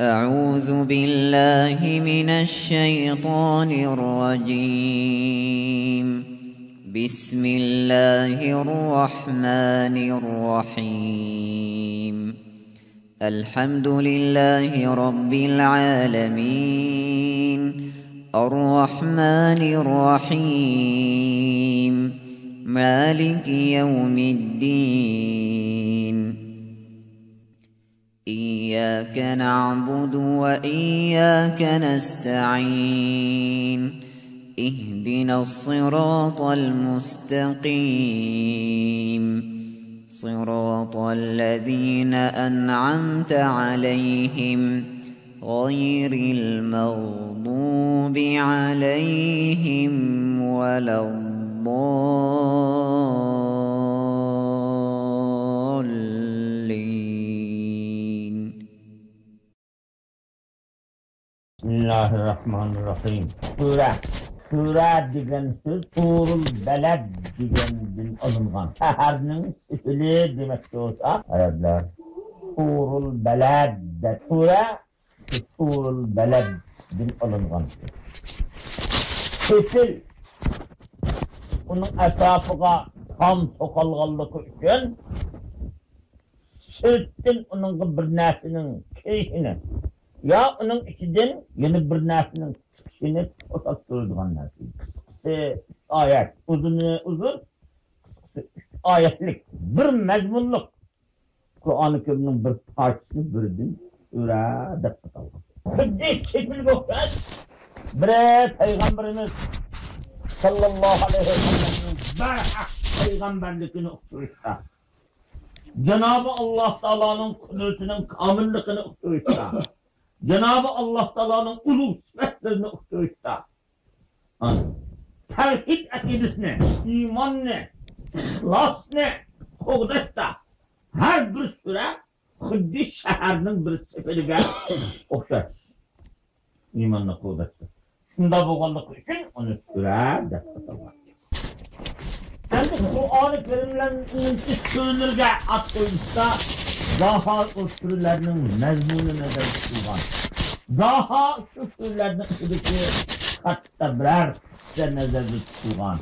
أعوذ بالله من الشيطان الرجيم. بسم الله الرحمن الرحيم. الحمد لله رب العالمين الرحمن الرحيم مالك يوم الدين. إياك نعبد وإياك نستعين. اهدنا الصراط المستقيم صراط الذين أنعمت عليهم غير المغضوب عليهم ولا الضالين. Bismillahirrahmanirrahim. Sura degan söz Turul Beled degandan olingan. Shaharning ismi demakchi bo'lsa, arablar Turul Beled de Turul Beled'den olingan. Sesil onun etrafıga tam sokalganlığı üçün sürttin onun bir nersinin keyfini ya onun içinden yeni bir nersinin çıkışını otaktırdıgan nersi. Ayet uzun ayetlik bir mezmunluk Kur'an-ı Kerim'in bir parçasını böldüm sure dep atalgan. Xuddi kepil bo'lgan bir Peygamberimiz sallallahu aleyhi ve sellem'in barhaq peygamberlikini uqtirishda Cenab-ı Allah Teala'nın kudretinin kamillikini uqtirishda Cenab-ı Allah Teala'nın ulug' sifatlarini uqtirishda tevhid akidesini, imanını, ihlasını qo'g'dashda her bir sure xuddi shaharning bir seferiga o'xshash imanni qo'g'dashda. Shunda bo'lganligi uchun uni sura deb atalgan. Endi Qur'oni Karimlarning so'zlariga at qo'yishsa, daha o surlarning mazmunini nazarda tutilgan. Daha shu surlarning ichidagi katta biror qissa nazarda tutilgan.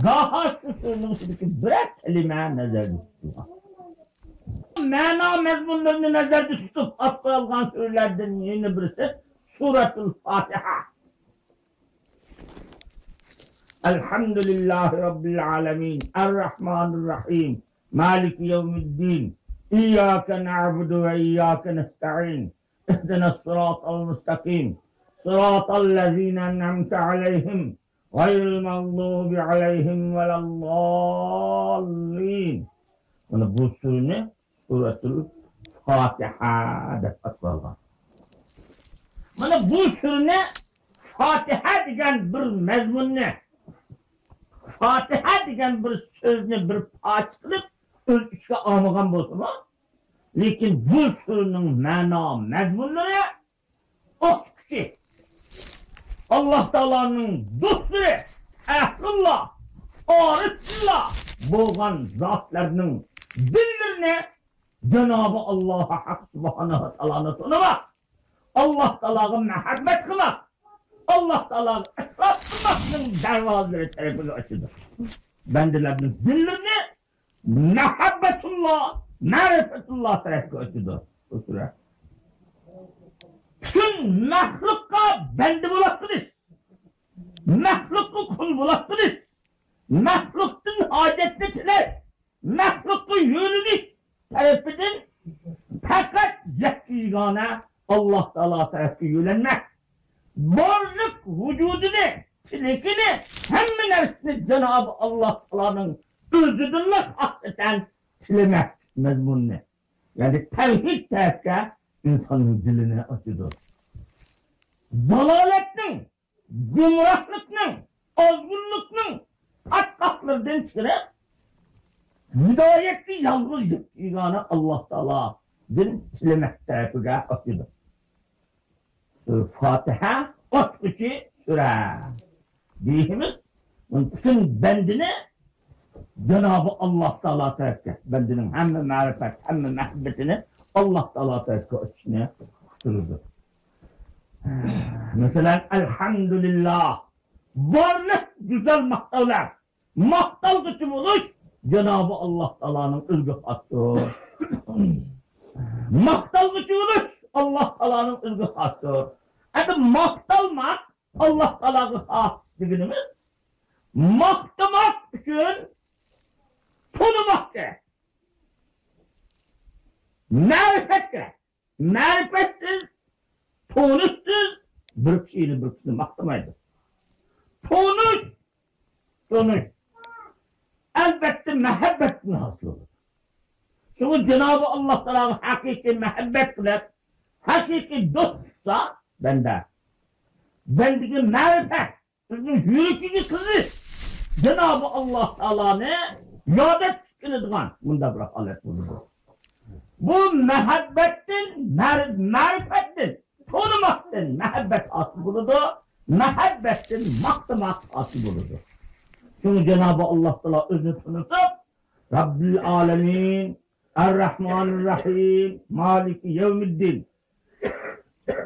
Daha shu surning ichidagi biror kalima nazarda tutilgan. Ma'no mazmunlarini nazarda tutib at qo'yilgan surlardan yana birisi Suratul Fatiha. Elhamdülillahi Rabbil Alemin Errahmanirrahim Maliki Yevmiddin İyyâke na'budu ve iyyâke nesta'in İhdina sıratal müstakim Sıratallezîne en'amte aleyhim Gayril mağdubi aleyhim veleddallin. Bunu bu sureni Suratul Fatiha deb atılgan. Mana bu sureni Fatiha degan bir mazmunni Fatiha degan bir so'zni bir poch qilib o'z ichiga olmagan bo'lsa-mu, lekin bu surning ma'no mazmunlari ochiqchi. Alloh taoloning do'stlari, ahlulloh, orifulloh bo'lgan zotlarning dillarini Cenab-ı Allah'a haq subhanahu wa ta'ala'ni tanımak, Allah Teala'ga muhabbet qilmak, Allah Teala'ga ihlas qilmakning darvozaları tarafını açıdır. Bendilerinin dillerini muhabbetullah, marifetullah tarafı açıdır. Bu süre. Bütün mahlukka bendi bulasınız. Mahlukku kul bulasınız. Mahlukun adetlikiler, mahlukku yönünüz tarafının fakat zekigana Allah Teala tarafı yönlenmek. Varlık vücudunu, filikini, hemen hepsini Cenab-ı Allah Teala'nın özüdürlük hakikaten silemek mezmununu. Yani tevhid tarafı insanın dilini açıdır. Zalaletinin, gümrahlıkının, azgınlıkının hakkaklardan çıkarıp hidayetli yalnızlık ilanı Allah Teala'dan silemek tarafı açıdır. Fatiha açıcı sure. Diyimiz bütün bendini Cenab-ı Allah Teala tarafı bendinin hem marifet hem muhabbetini Allah Teala tarafı açısını kurtulurdu. Mesela elhamdülillah. Varlık güzel maktalar. Maktal gücü buluş Cenab-ı Allah Teala'nın ılgı hattır. Maktal gücü buluş Allah Teala'nın ılgı hattır. Yani maktalmak Allah Teala'nın has dediğimiz maktamak için tanımak gerek. Marifet gerek. Marifetsiz, tanışsız bir kişiyle maktamaydı. Tanış. Elbette mehabbetin hasıl olur. Çünkü Cenab-ı Allah Teala'nın hakiki mehabbet kılıp, hakiki dostsa bendeki marifet, sizin yürekli kızı Cenab-ı Allah Teala'nı yadet çıkınıdığın bunda bir alet bulur. Bu mehabbetin, marifetin, tanımaktin mehabbet asıl bulurdu, mehabbetin maktamak asıl bulurdu. Çünkü Cenab-ı Allah Teala özünü tanıtıp Rabbil Alemin, Er-Rahmanir-Rahim, Maliki Yevmiddin.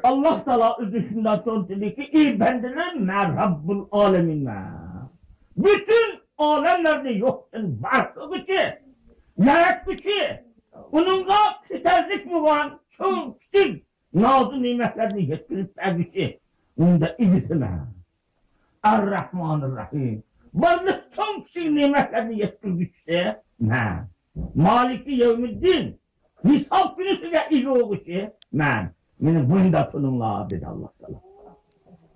Allah Teala özü şundan tanıtıyor ki iyi bendenim ben Rabbul Alemin ben. Bütün alemlerde yoksun varlığı gücü, yarat gücü, onunla titizlik mi var, çok küçük nazı nimetlerini getirip gücü, onda ibisi ben. Er-Rahmanir-Rahim. Varlık çok küçük nimetlerini getirmişse ben. Maliki Yevmiddin. Hesap günü size iyi oluşu ben. Benim bunda tanımla dedi Allah Teala.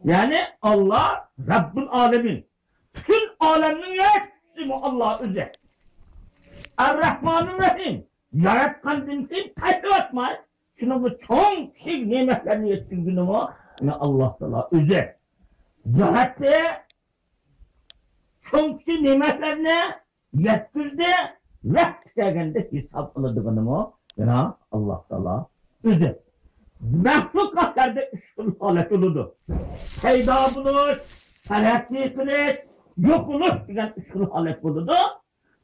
Yani Allah Rabbul Alemin. Bütün alemin yaratıcısı Allah özel. Er-Rahmanir-Rahim. Yaratkan dinsin takip etmeyin. Şunu bu çok küçük nimetlerini getirdiğini o. Yani Allah Teala özel. Yarattı. Çok küçük nimetlerini getirdi. Ve geldiğinde hesap alırdığını o. Yani Allah Teala özel. Mahlukatlarda üç türlü halet olurdu. Peyda buluş, terakki kılıç, yok oluş diyen üç türlü halet olurdu.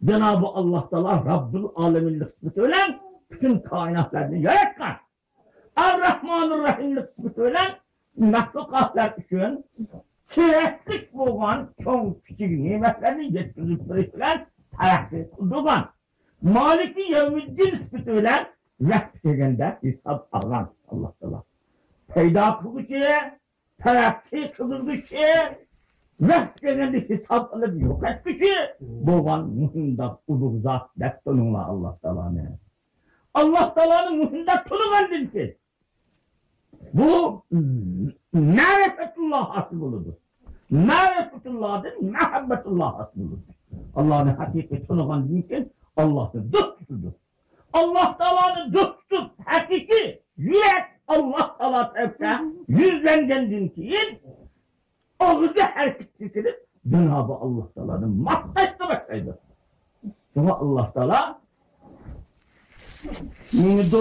Cenab-ı Allah Teala Rabbül Alemin'lik sıfatı ölen bütün kainatlarını yaratkan. Er-Rahmanir-Rahim'lik sıfatı ölen mahlukatlar için sürekli boğan çok küçük nimetlerini getirip bırakılan terakki kıldıgan. Maliki Yevmiddin sıfatı ölen vakt degende hesap alan Allah Teala. Peyda kılıcı, terakki kılıcı, vakt degende hesap alıp yok etkici, boğan muhimdat uluk zat dettonunla Allah Teala'nı. Allah Teala'nın muhimdat tunulan dinsiz. Bu marifetullah hasıl olurdu. Marifetullah'ın mehabbetullah hasıl olurdu. Allah'ın hakiki tunulan dinsiz Allah'ın dostudur. Allah Teala'nı tutup hakiki yürek Allah Teala tarafından yüzlenden dinleyin ağzı hareket edip Cenab-ı Allah Teala'nın mahtaçta başlaydı. Sonra Allah Teala beni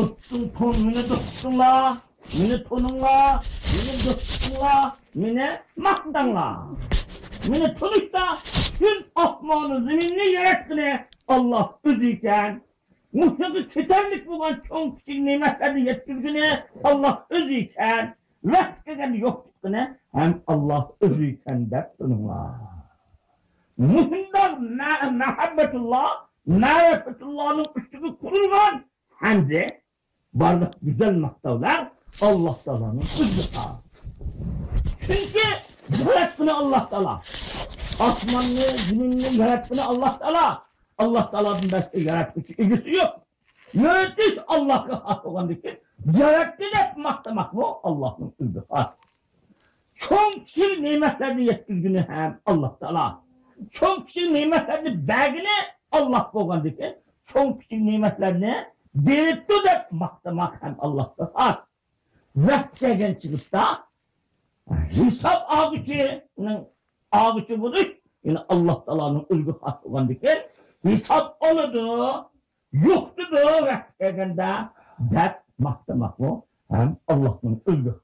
dostunla, beni tonunla, beni dostunla, beni mahtanla, beni tonukta tüm asmanı zeminini yarattığını Allah özüyken mutlaka kiterlik bulan çok küçük nimetlerini yetirdiğini Allah özüyken vehkeden yoktuğunu hem Allah özüyken de tanımlar. Muhimdar mehabbetullah, marifetullah'ın üstünü kurulgan hem de varlık güzel maktavlar Allah Teala'nın özüyken. Çünkü yarattığını Allah Teala, asmanlı, ziminli yarattığını Allah Teala, Allah Teala'nın başka yarattığı ilgisi yok. Yönetiş Allah'a has olan için yarattı da mahtamak bu Allah'ın ilgisi. Çok kişi nimetlerini yetirdiğini hem Allah Teala. Çok kişi nimetlerini belgini Allah olan için çok kişi nimetlerini belirtti de mahtamak hem Allah'ta has. Vektigen çıkışta hesap ağıcı budur. Yani Allah Teala'nın ilgisi has olan için hesap oludu, yoktu da vektigende dert mahtamak bu hem Allah'ın ilgisi.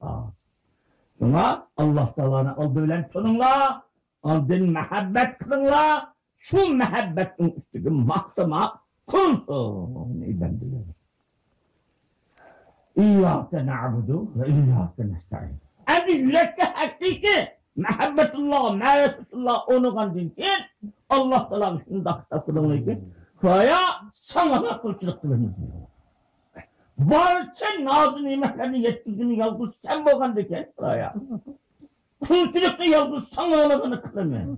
Şuna Allah Teala'nı aldığıyla tanımla, aldığın mehabbet kılınla, şu mehabbetin üstüne mahtamak kılsın. İyiden dilerim. İyyâke na'budu ve iyyâke nesta'in. Endi yürekte hakkiki muhabbetullah, ma'rifatullah onu kandinken Allah Teala şunda kılınır ki kaya sana kılçılık kılınır. Barça nazı nimetlerini yetkizini yalgız sen boğandayken kaya. Kılçılıklı yalgız sana olanı kılınır.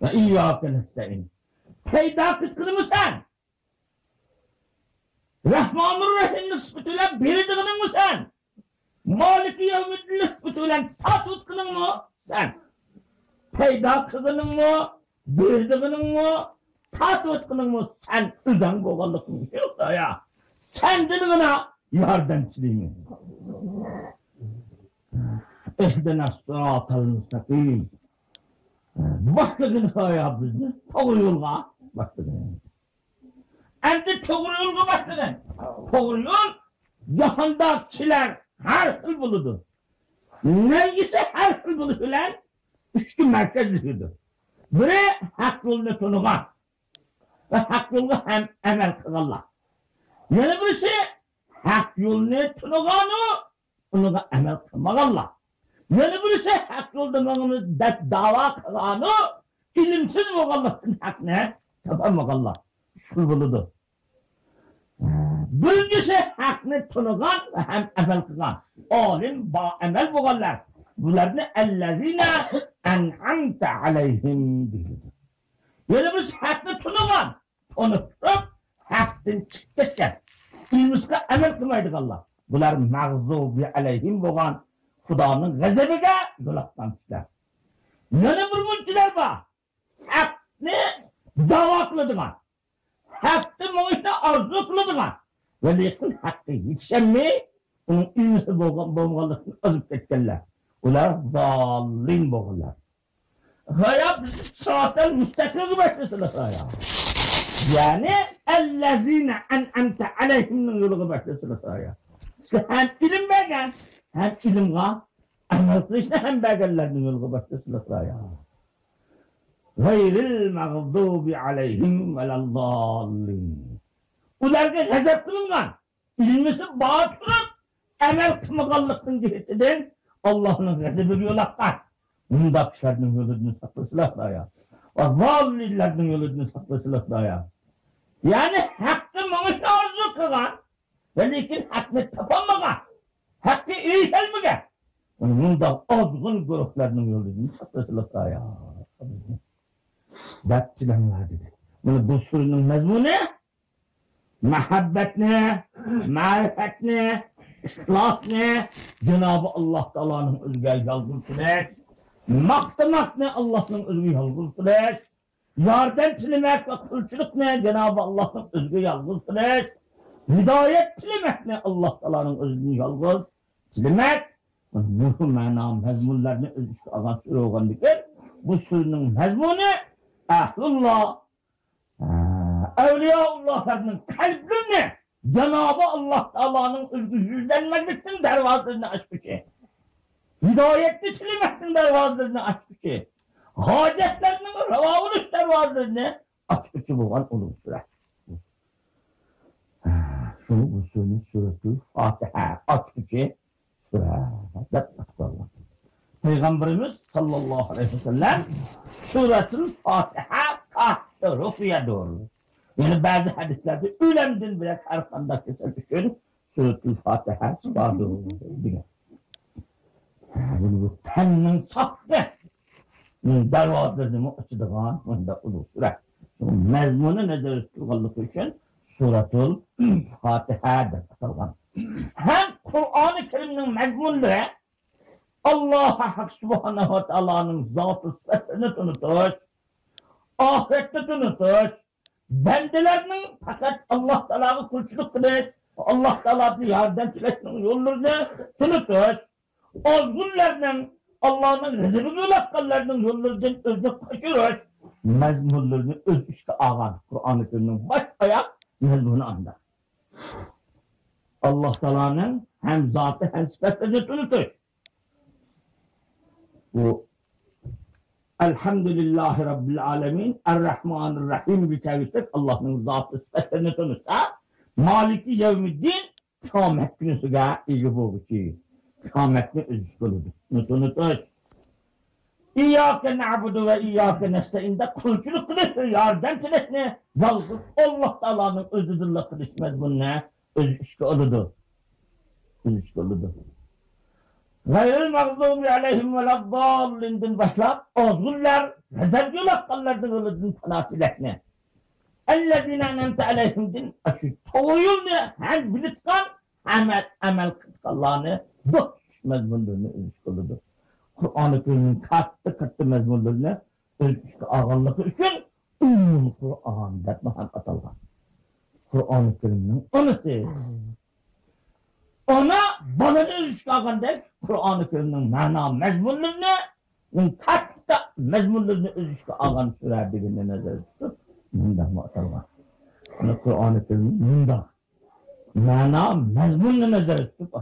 Ve İyyâke nestaîn. Peyda kılımı sen. Rahmanur Rahim nispetüyle biridiğinin mi sen? Maliki yevmiddin nispetüyle tatutkunun mu sen? Peyda kılının mu? Biridiğinin mu? Tatutkunun mu sen? Üzen kovallıkın yoksa ya. Sen diliğine yardımcılığını. Ehdena sıratal müstakîm. Başladın ya bizni. Doğru yolga başladın. Endi doğru yolga başladın. Doğru yol cihanda kişiler her hıl buludur. Neyse her hıl buludular. Üç gün merkezlidir. Biri hak yolunu tunuğa. Ve hak yolunu hem emel kılallar. Yana birisi hak yolunu tunuğanı onu emel kılmagallar. Yana birisi hak yolunu dava kılanı ilimsiz boğallahın hakkını tapamagallar. Şul buludur. Birincisi hakkını tunuğan ve hem emel kılan. Alim emel boğallar. Bunlarını ellezine en'amte aleyhim bilir. Yana birisi hakkını tunuğan. Onu tutup hakkın çıktıkken ilmiske emel kılmaydık Allah. Bunlar mağzubi aleyhim boğan Xudanın gazabıga yol atmamışlar. Yana bir mülkçiler var. Hakkını dava kılıdılar. Hakkı muhitine arzu kılıdılar. Ve lakin hakkı yetişemmeyi onun ilmisi boğanlıkını azıp etkenler. Ular zallim boğanlar. Hayat sıratel müstakil başlasınlar hayat. Yani ellezine en'amte aleyhimnin yolu başlasınlar hayat. İşte hem ilim bergen, hem ilimga, anlatışta hem bergenlerinin yolu başlasınlar hayat. Gayril mağdubi aleyhim velallallin. Ularga gazap kılıngan, ilmisi bağıtırıp, emel kılmagallıkın cihetinden Allah'ın gazabı yolaklar. Bunda kişilerin yolunu saklasınlar hayat. Ve zallillerinin yolunu saklasınlar hayat. Yani hakkı mağışta arzu kılan, ve lakin hakkını tapamagan, hakkı iyi gelmegen. Bunda azgın gruplarının yolunu saklasınlar hayat. Dapçılanlar dedi. Bu surunun mezmunu, muhabbet ne, marifet ne, ihlas ne, Cenab-ı Allah Teala'nın özgü yalgın süreç, maktamak ne, Allah'ın özgü yalgın süreç, yardım tilemek ve kılçılık ne, Cenab-ı Allah'ın özgü yalgın süreç, hidayet tilemek ne, Allah Teala'nın özgü yalgın tilemek, bu mana mezmunlarını özgü ağan süre oğan diker, bu surunun mezmunu, Ahlullah, Evliyaullah'ın kalbini Cenab-ı Allah Teala'nın özgü yüzlenmektin dervazlarını açmışı. Hidayetli silemektin dervazlarını açmışı. Hacetlerinin revavuluş dervazlarını açmışı bulan onun süre. Şunu bu sürünün suretü Fatiha açmışı süre. Allah. Peygamberimiz sallallahu aleyhi ve sellem Suretül Fatiha kahtı rukiye doğru. Yani bazı hadislerde ölemdin bile karşında keser düşün Suretül Fatiha çıkardı diye. Bunu bu tennin sahtı darvazlarını açıdığın onda ulu süre. Mezmunu nedir tutulgallık için Suretül Fatiha'dır atılgan. Hem Kur'an-ı Kerim'in mezmunları Allah Hak Subhanahu ve Teala'nın zat-ı sıfatını tanıtır, ahirette tanıtır, bendelerinin fakat Allah Teala'nın kulçuluk kılır, Allah Teala'nın yardım tilesinin yollarını tanıtır, azgınlarının Allah'ın rezil yolakkallarının yollarından özünü kaçırır, mezmunlarını öz işte ağan, Kur'an-ı Kerim'in baş ayak mezmunu anlar. Allah Teala'nın hem zatı hem sıfatını tanıtır. Bu Elhamdülillahi Rabbil Alemin Errahmanirrahim bir tevistek Allah'ın zatı sıfatlarını tanırsa Maliki Yevmiddin kıyamet günüsüge iyi boğucu. kıyametni öz iş kılıdı. Unutunuz. İyyâke na'budu ve iyyâke nestaîn'de kulçuluk kılıç, yardım tilekne, yalnız Allah Teala'nın özüdürle kılıçmaz bununla, öz iş kılıdı. Öz iş kılıdı. Gayril mağdubi aleyhim ve laddallindin başlap, ozgullar, rezerv yolakkallardan ılıdın tanafilekne. Ellezine enemte aleyhimdin, aşı toğuyuldu, hem bilitkan, amel kıtkallarını, dost düşmez bunlarını öz iş kılıdı. Kur'an-ı Kerim'in katı mezmunlarını ölçüşte ağırlığı için Kur'an dep Muhammed Allah. Kur'an-ı Kerim'in anısı. Ona bana ölçüşte ağırlığı Kur'an-ı Kerim'in mana mezmunlarını katı mezmunlarını ölçüşte ağırlığı sürerdiğine nazar tutup Muhammed Allah. Ona Kur'an-ı Kerim'in mana mezmunlarını nazar tutup